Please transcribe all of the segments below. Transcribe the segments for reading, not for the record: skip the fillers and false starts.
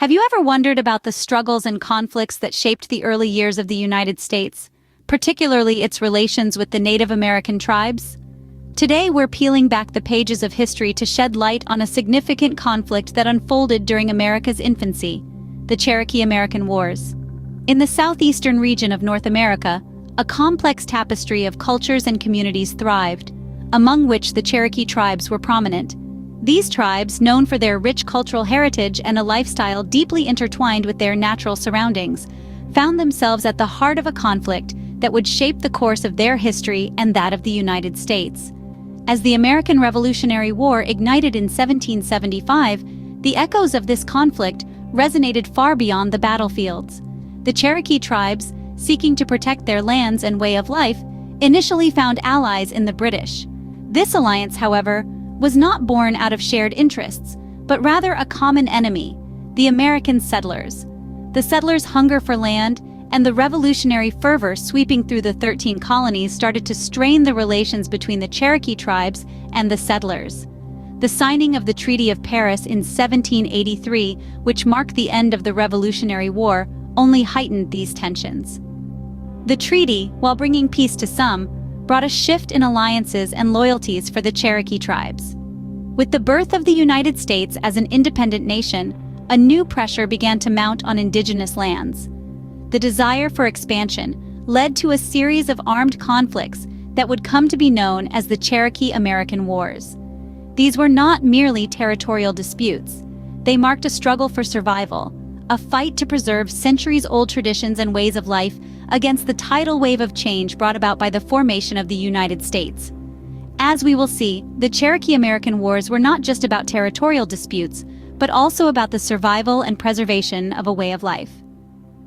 Have you ever wondered about the struggles and conflicts that shaped the early years of the United States, particularly its relations with the Native American tribes? Today we're peeling back the pages of history to shed light on a significant conflict that unfolded during America's infancy, the Cherokee-American Wars. In the southeastern region of North America, a complex tapestry of cultures and communities thrived, among which the Cherokee tribes were prominent. These tribes, known for their rich cultural heritage and a lifestyle deeply intertwined with their natural surroundings, found themselves at the heart of a conflict that would shape the course of their history and that of the United States. As the American Revolutionary War ignited in 1775, the echoes of this conflict resonated far beyond the battlefields. The Cherokee tribes, seeking to protect their lands and way of life, initially found allies in the British. This alliance, however, was not born out of shared interests, but rather a common enemy, the American settlers. The settlers' hunger for land and the revolutionary fervor sweeping through the 13 colonies started to strain the relations between the Cherokee tribes and the settlers. The signing of the Treaty of Paris in 1783, which marked the end of the Revolutionary War, only heightened these tensions. The treaty, while bringing peace to some, brought a shift in alliances and loyalties for the Cherokee tribes. With the birth of the United States as an independent nation, a new pressure began to mount on indigenous lands. The desire for expansion led to a series of armed conflicts that would come to be known as the Cherokee-American Wars. These were not merely territorial disputes. They marked a struggle for survival, a fight to preserve centuries-old traditions and ways of life against the tidal wave of change brought about by the formation of the United States. As we will see, the Cherokee-American Wars were not just about territorial disputes, but also about the survival and preservation of a way of life.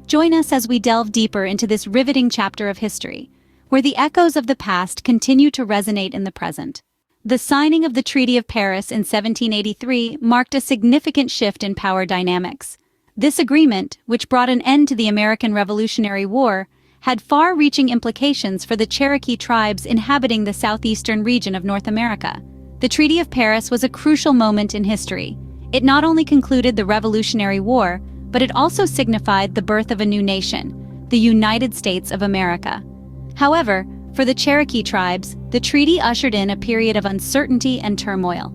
Join us as we delve deeper into this riveting chapter of history, where the echoes of the past continue to resonate in the present. The signing of the Treaty of Paris in 1783 marked a significant shift in power dynamics. This agreement, which brought an end to the American Revolutionary War, had far-reaching implications for the Cherokee tribes inhabiting the southeastern region of North America. The Treaty of Paris was a crucial moment in history. It not only concluded the Revolutionary War, but it also signified the birth of a new nation, the United States of America. However, for the Cherokee tribes, the treaty ushered in a period of uncertainty and turmoil.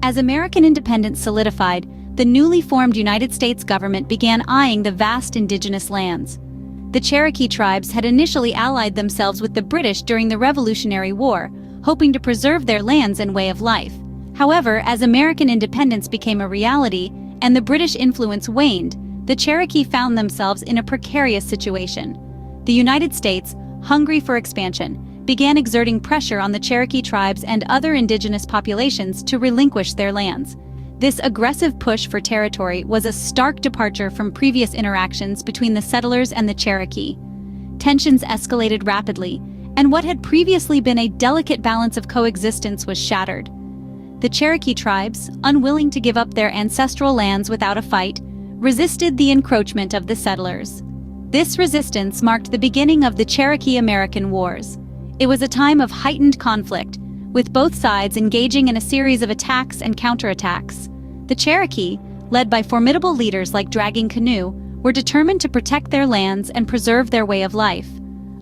As American independence solidified, the newly formed United States government began eyeing the vast indigenous lands. The Cherokee tribes had initially allied themselves with the British during the Revolutionary War, hoping to preserve their lands and way of life. However, as American independence became a reality and the British influence waned, the Cherokee found themselves in a precarious situation. The United States, hungry for expansion, began exerting pressure on the Cherokee tribes and other indigenous populations to relinquish their lands. This aggressive push for territory was a stark departure from previous interactions between the settlers and the Cherokee. Tensions escalated rapidly, and what had previously been a delicate balance of coexistence was shattered. The Cherokee tribes, unwilling to give up their ancestral lands without a fight, resisted the encroachment of the settlers. This resistance marked the beginning of the Cherokee-American Wars. It was a time of heightened conflict, with both sides engaging in a series of attacks and counterattacks. The Cherokee, led by formidable leaders like Dragging Canoe, were determined to protect their lands and preserve their way of life.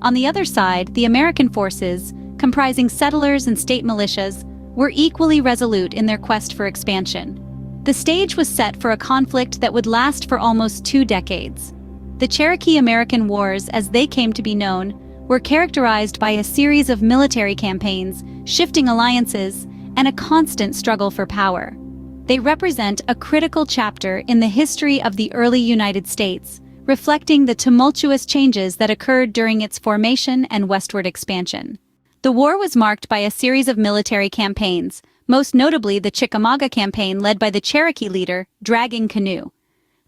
On the other side, the American forces, comprising settlers and state militias, were equally resolute in their quest for expansion. The stage was set for a conflict that would last for almost 2 decades. The Cherokee-American Wars, as they came to be known, were characterized by a series of military campaigns, shifting alliances, and a constant struggle for power. They represent a critical chapter in the history of the early United States, reflecting the tumultuous changes that occurred during its formation and westward expansion. The war was marked by a series of military campaigns, most notably the Chickamauga Campaign led by the Cherokee leader, Dragging Canoe.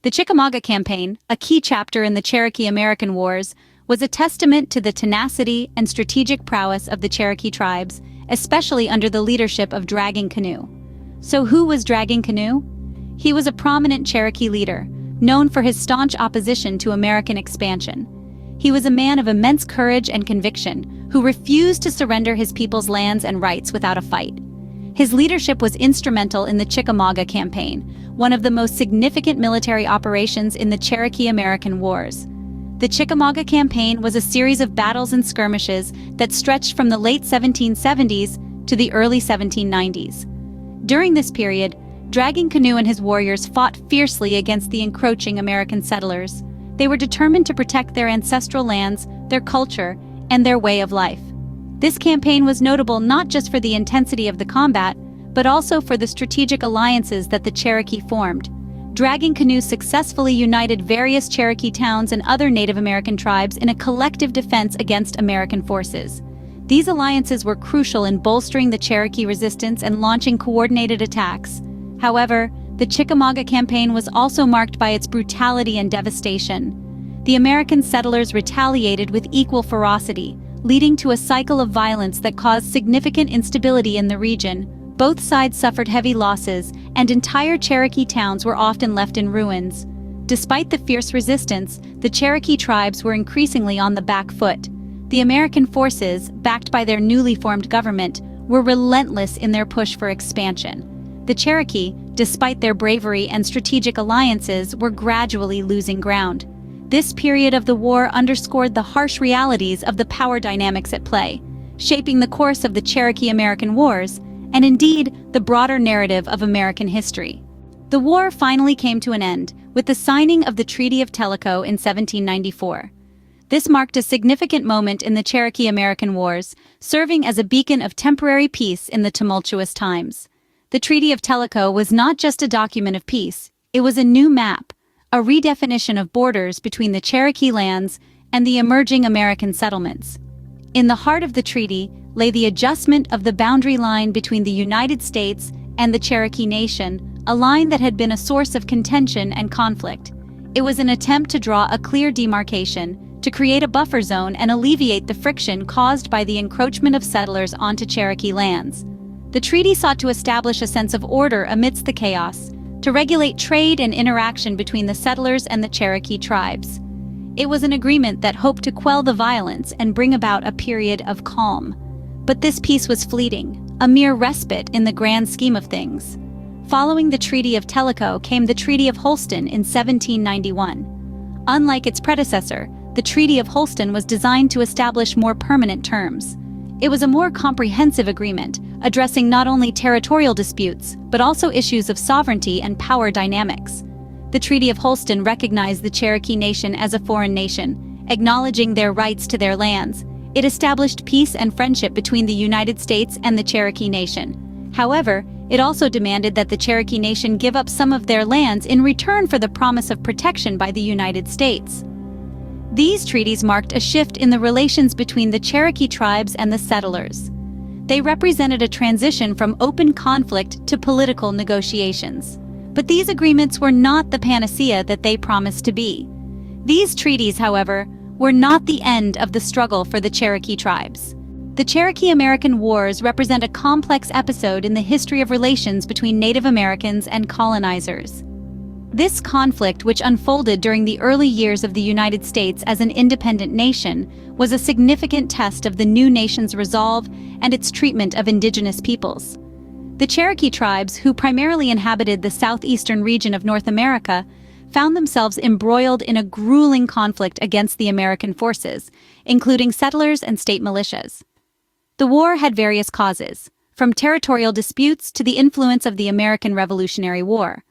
The Chickamauga Campaign, a key chapter in the Cherokee-American Wars, was a testament to the tenacity and strategic prowess of the Cherokee tribes, especially under the leadership of Dragging Canoe. So who was Dragging Canoe? He was a prominent Cherokee leader, known for his staunch opposition to American expansion. He was a man of immense courage and conviction, who refused to surrender his people's lands and rights without a fight. His leadership was instrumental in the Chickamauga Campaign, one of the most significant military operations in the Cherokee-American Wars. The Chickamauga Campaign was a series of battles and skirmishes that stretched from the late 1770s to the early 1790s. During this period, Dragging Canoe and his warriors fought fiercely against the encroaching American settlers. They were determined to protect their ancestral lands, their culture, and their way of life. This campaign was notable not just for the intensity of the combat, but also for the strategic alliances that the Cherokee formed. Dragging Canoe successfully united various Cherokee towns and other Native American tribes in a collective defense against American forces. These alliances were crucial in bolstering the Cherokee resistance and launching coordinated attacks. However, the Chickamauga Campaign was also marked by its brutality and devastation. The American settlers retaliated with equal ferocity, leading to a cycle of violence that caused significant instability in the region. Both sides suffered heavy losses, and entire Cherokee towns were often left in ruins. Despite the fierce resistance, the Cherokee tribes were increasingly on the back foot. The American forces, backed by their newly formed government, were relentless in their push for expansion. The Cherokee, despite their bravery and strategic alliances, were gradually losing ground. This period of the war underscored the harsh realities of the power dynamics at play, shaping the course of the Cherokee-American Wars, and indeed the broader narrative of American history. The war finally came to an end with the signing of the Treaty of Tellico in 1794. This marked a significant moment in the Cherokee-American Wars, serving as a beacon of temporary peace in the tumultuous times. The Treaty of Tellico was not just a document of peace, it was a new map, a redefinition of borders between the Cherokee lands and the emerging American settlements. In the heart of the treaty lay the adjustment of the boundary line between the United States and the Cherokee Nation, a line that had been a source of contention and conflict. It was an attempt to draw a clear demarcation, to create a buffer zone and alleviate the friction caused by the encroachment of settlers onto Cherokee lands. The treaty sought to establish a sense of order amidst the chaos, to regulate trade and interaction between the settlers and the Cherokee tribes. It was an agreement that hoped to quell the violence and bring about a period of calm. But this peace was fleeting, a mere respite in the grand scheme of things. Following the Treaty of Tellico came the Treaty of Holston in 1791. Unlike its predecessor, the Treaty of Holston was designed to establish more permanent terms. It was a more comprehensive agreement, addressing not only territorial disputes, but also issues of sovereignty and power dynamics. The Treaty of Holston recognized the Cherokee Nation as a foreign nation, acknowledging their rights to their lands. It established peace and friendship between the United States and the Cherokee Nation. However, it also demanded that the Cherokee Nation give up some of their lands in return for the promise of protection by the United States. These treaties marked a shift in the relations between the Cherokee tribes and the settlers. They represented a transition from open conflict to political negotiations. But these agreements were not the panacea that they promised to be. These treaties, however, were not the end of the struggle for the Cherokee tribes. The Cherokee-American Wars represent a complex episode in the history of relations between Native Americans and colonizers. This conflict, which unfolded during the early years of the United States as an independent nation, was a significant test of the new nation's resolve and its treatment of indigenous peoples. The Cherokee tribes, who primarily inhabited the southeastern region of North America, found themselves embroiled in a grueling conflict against the American forces, including settlers and state militias. The war had various causes, from territorial disputes to the influence of the American Revolutionary War.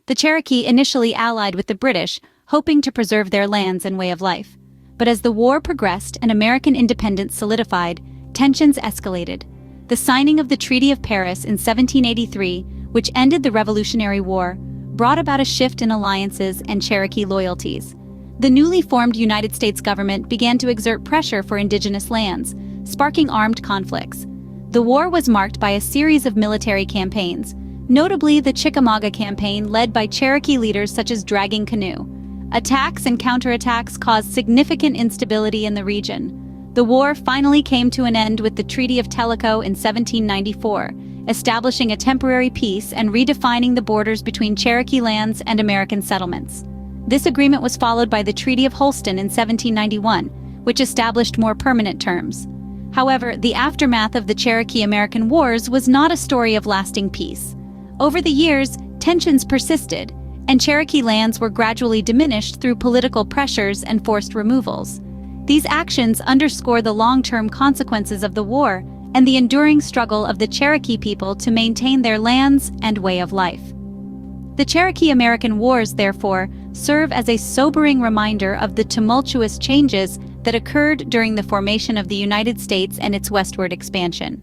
The Cherokee initially allied with the British, hoping to preserve their lands and way of life. But as the war progressed and American independence solidified, tensions escalated. The signing of the Treaty of Paris in 1783, which ended the Revolutionary War, brought about a shift in alliances and Cherokee loyalties. The newly formed United States government began to exert pressure for indigenous lands, sparking armed conflicts. The war was marked by a series of military campaigns, notably the Chickamauga Campaign led by Cherokee leaders such as Dragging Canoe. Attacks and counterattacks caused significant instability in the region. The war finally came to an end with the Treaty of Tellico in 1794, establishing a temporary peace and redefining the borders between Cherokee lands and American settlements. This agreement was followed by the Treaty of Holston in 1791, which established more permanent terms. However, the aftermath of the Cherokee-American Wars was not a story of lasting peace. Over the years, tensions persisted, and Cherokee lands were gradually diminished through political pressures and forced removals. These actions underscore the long-term consequences of the war and the enduring struggle of the Cherokee people to maintain their lands and way of life. The Cherokee-American Wars, therefore, serve as a sobering reminder of the tumultuous changes that occurred during the formation of the United States and its westward expansion.